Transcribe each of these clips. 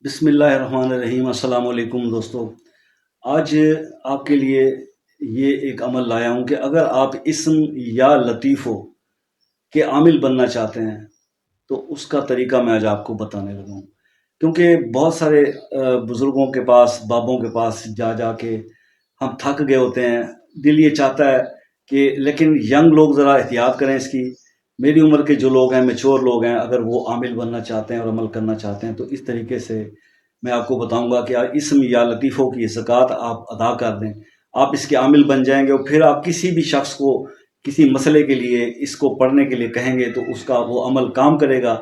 बिस्मिल्लाहिर्रहमानिर्रहीम। अस्सलाम वालेकुम दोस्तों। आज आप के लिए ये एक अमल लाया हूँ कि अगर आप इसम या लतीफ़ों के आमिल बनना चाहते हैं तो उसका तरीका मैं आज आपको बताने लगा हूँ। क्योंकि बहुत सारे बुज़ुर्गों के पास, बाबों के पास जा जा के हम थक गए होते हैं। दिल ये चाहता है कि लेकिन यंग लोग ज़रा एहतियात करें इसकी। मेरी उम्र के जो लोग हैं, मैच्योर लोग हैं, अगर वो आमिल बनना चाहते हैं और अमल करना चाहते हैं तो इस तरीके से मैं आपको बताऊंगा कि इसम या लतीफ़ों की ज़कात आप अदा कर दें। आप इसके आमिल बन जाएंगे और फिर आप किसी भी शख्स को किसी मसले के लिए इसको पढ़ने के लिए कहेंगे तो उसका वो अमल काम करेगा।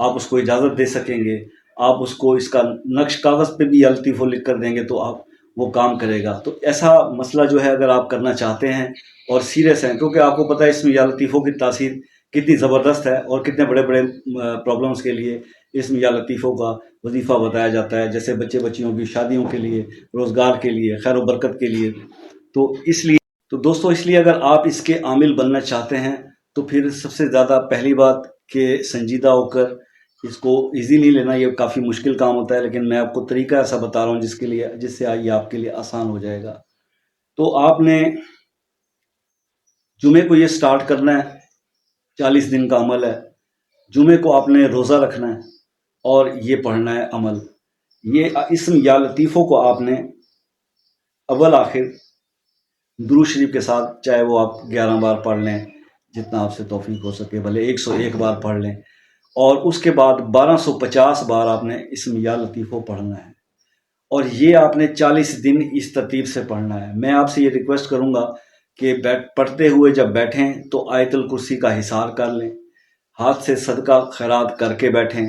आप उसको इजाज़त दे सकेंगे। आप उसको इसका नक्श कागज़ पे भी या लतीफ़ों लिख कर देंगे तो आप वो काम करेगा। तो ऐसा मसला जो है अगर आप करना चाहते हैं और सीरियस हैं, क्योंकि आपको पता है इसमें या लतीफ़ों की तासीर कितनी ज़बरदस्त है और कितने बड़े बड़े प्रॉब्लम्स के लिए इसमें या लतीफ़ों का वजीफ़ा बताया जाता है, जैसे बच्चे बच्चियों की शादियों के लिए, रोज़गार के लिए, खैर बरकत के लिए। तो इसलिए तो दोस्तों, इसलिए अगर आप इसके आमिल बनना चाहते हैं तो फिर सबसे ज़्यादा पहली बात कि संजीदा होकर इसको इजी नहीं लेना। ये काफ़ी मुश्किल काम होता है, लेकिन मैं आपको तरीका ऐसा बता रहा हूँ जिससे ये आपके लिए आसान हो जाएगा। तो आपने जुमे को ये स्टार्ट करना है। 40 दिन का अमल है। जुमे को आपने रोज़ा रखना है और ये पढ़ना है अमल। ये इसम या लतीफ़ों को आपने अव्वल आखिर दुरूद शरीफ के साथ, चाहे वो आप 11 बार पढ़ लें, जितना आपसे तौफीक हो सके, भले 101 बार पढ़ लें, और उसके बाद 1250 बार आपने इसम या लतीफ़ों पढ़ना है। और ये आपने 40 दिन इस तरतीब से पढ़ना है। मैं आपसे ये रिक्वेस्ट करूँगा कि पढ़ते हुए जब बैठें तो आयतुल कुर्सी का हिसार कर लें, हाथ से सदका खैरात करके बैठें,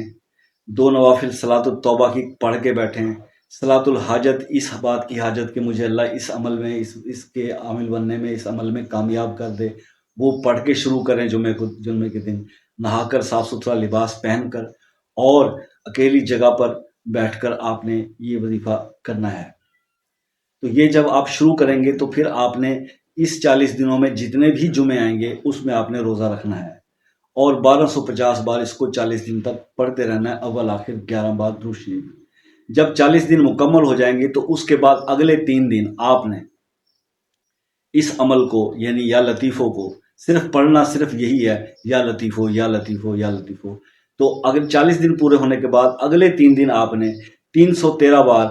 2 नवाफिल सलातुल तौबा की पढ़ के बैठें, सलातुल हाजत, इस बात की हाजत कि मुझे अल्लाह इस अमल में, इसके आमिल बनने में, इस अमल में कामयाब कर दे, वो पढ़ के शुरू करें। जुम्मे के दिन नहाकर साफ़ सुथरा लिबास पहनकर और अकेली जगह पर बैठकर आपने ये वजीफ़ा करना है। तो ये जब आप शुरू करेंगे तो फिर आपने इस 40 दिनों में जितने भी जुमे आएंगे उसमें आपने रोज़ा रखना है और 1250 बार इसको 40 दिन तक पढ़ते रहना है, अव्वल आखिर 11 बार दुरूद शरीफ। जब 40 दिन मुकम्मल हो जाएंगे तो उसके बाद अगले 3 दिन आपने इस अमल को, यानी या लतीफ़ों को सिर्फ पढ़ना, सिर्फ यही है, या लतीफ़ो या लतीफ़ो या लतीफ़ो। तो अगर 40 दिन पूरे होने के बाद अगले 3 दिन आपने 313 बार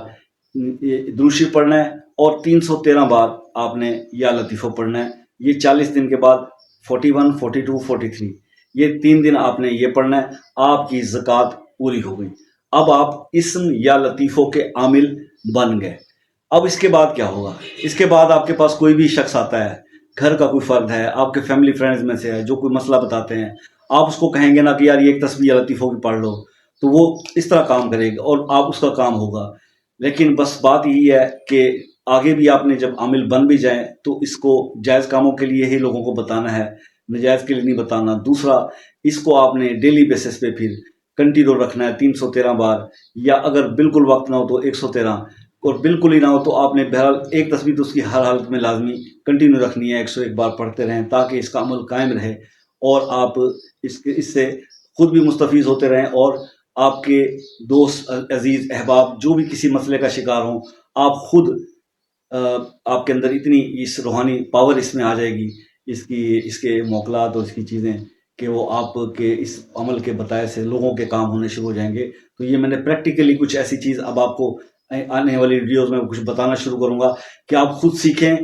दुरूद शरीफ पढ़ना है और 313 बार आपने या लतीफ़ो पढ़ना है। ये 40 दिन के बाद 41, 42, 43, ये 3 दिन आपने ये पढ़ना है। आपकी ज़कात पूरी हो गई। अब आप इसम या लतीफ़ों के आमिल बन गए। अब इसके बाद क्या होगा? इसके बाद आपके पास कोई भी शख्स आता है, घर का कोई फर्द है, आपके फैमिली फ्रेंड्स में से है, जो कोई मसला बताते हैं, आप उसको कहेंगे ना कि यार ये एक तस्बीह या लतीफ़ों की पढ़ लो, तो वो इस तरह काम करेगा और आप उसका काम होगा। लेकिन बस बात यही है कि आगे भी आपने जब आमिल बन भी जाए तो इसको जायज़ कामों के लिए ही लोगों को बताना है, नजायज़ के लिए नहीं बताना। दूसरा, इसको आपने डेली बेसिस पे फिर कंटिन्यू रखना है 313 बार, या अगर बिल्कुल वक्त ना हो तो 113, और बिल्कुल ही ना हो तो आपने बहरहाल एक तस्बीह तो उसकी हर हालत में लाजमी कंटिन्यू रखनी है, 101 बार पढ़ते रहें ताकि इसका अमल कायम रहे और आप इससे खुद भी मुस्तफ़ीज़ होते रहें और आपके दोस्त, अजीज़, अहबाब जो भी किसी मसले का शिकार हों, आप खुद आपके अंदर इतनी इस रूहानी पावर इसमें आ जाएगी, इसके मौकलात और इसकी चीज़ें, कि वो आपके इस अमल के बताए से लोगों के काम होने शुरू हो जाएंगे। तो ये मैंने प्रैक्टिकली कुछ ऐसी चीज़ अब आपको आने वाली वीडियोस में कुछ बताना शुरू करूँगा कि आप खुद सीखें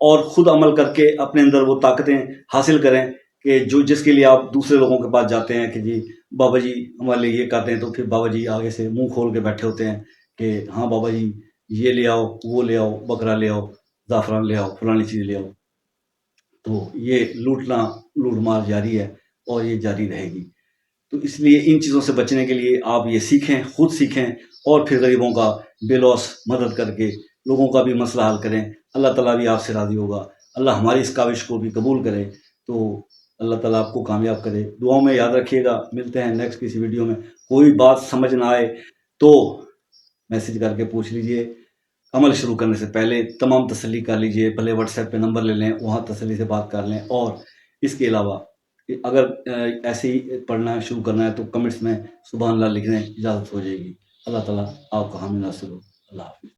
और खुद अमल करके अपने अंदर वो ताकतें हासिल करें कि जो जिसके लिए आप दूसरे लोगों के पास जाते हैं कि जी बाबा जी हमारे लिए ये करते हैं, तो फिर बाबा जी आगे से मुंह खोल के बैठे होते हैं कि हाँ बाबा जी ये ले आओ, वो ले आओ, बकरा ले आओ, ज़ाफ़रान ले आओ, फलानी चीज़ ले आओ। तो ये लूट मार जारी है और ये जारी रहेगी। तो इसलिए इन चीज़ों से बचने के लिए आप ये सीखें, खुद सीखें और फिर गरीबों का बेलौस मदद करके लोगों का भी मसला हल करें। अल्लाह ताला भी आपसे राज़ी होगा। अल्लाह हमारी इस काविश को भी कबूल करे। तो अल्लाह ताला आपको कामयाब करे। दुआओं में याद रखिएगा। मिलते हैं नेक्स्ट किसी वीडियो में। कोई बात समझ ना आए तो मैसेज करके पूछ लीजिए। अमल शुरू करने से पहले तमाम तसल्ली कर लीजिए, भले व्हाट्सएप पे नंबर ले लें, वहाँ तसल्ली से बात कर लें। और इसके अलावा अगर ऐसे ही पढ़ना शुरू करना है तो कमेंट्स में सुबहान अल्लाह लिखने इजाज़त हो जाएगी। اللہ تعالیٰ آپ کو حامی ناصر ہو. اللہ حافظ.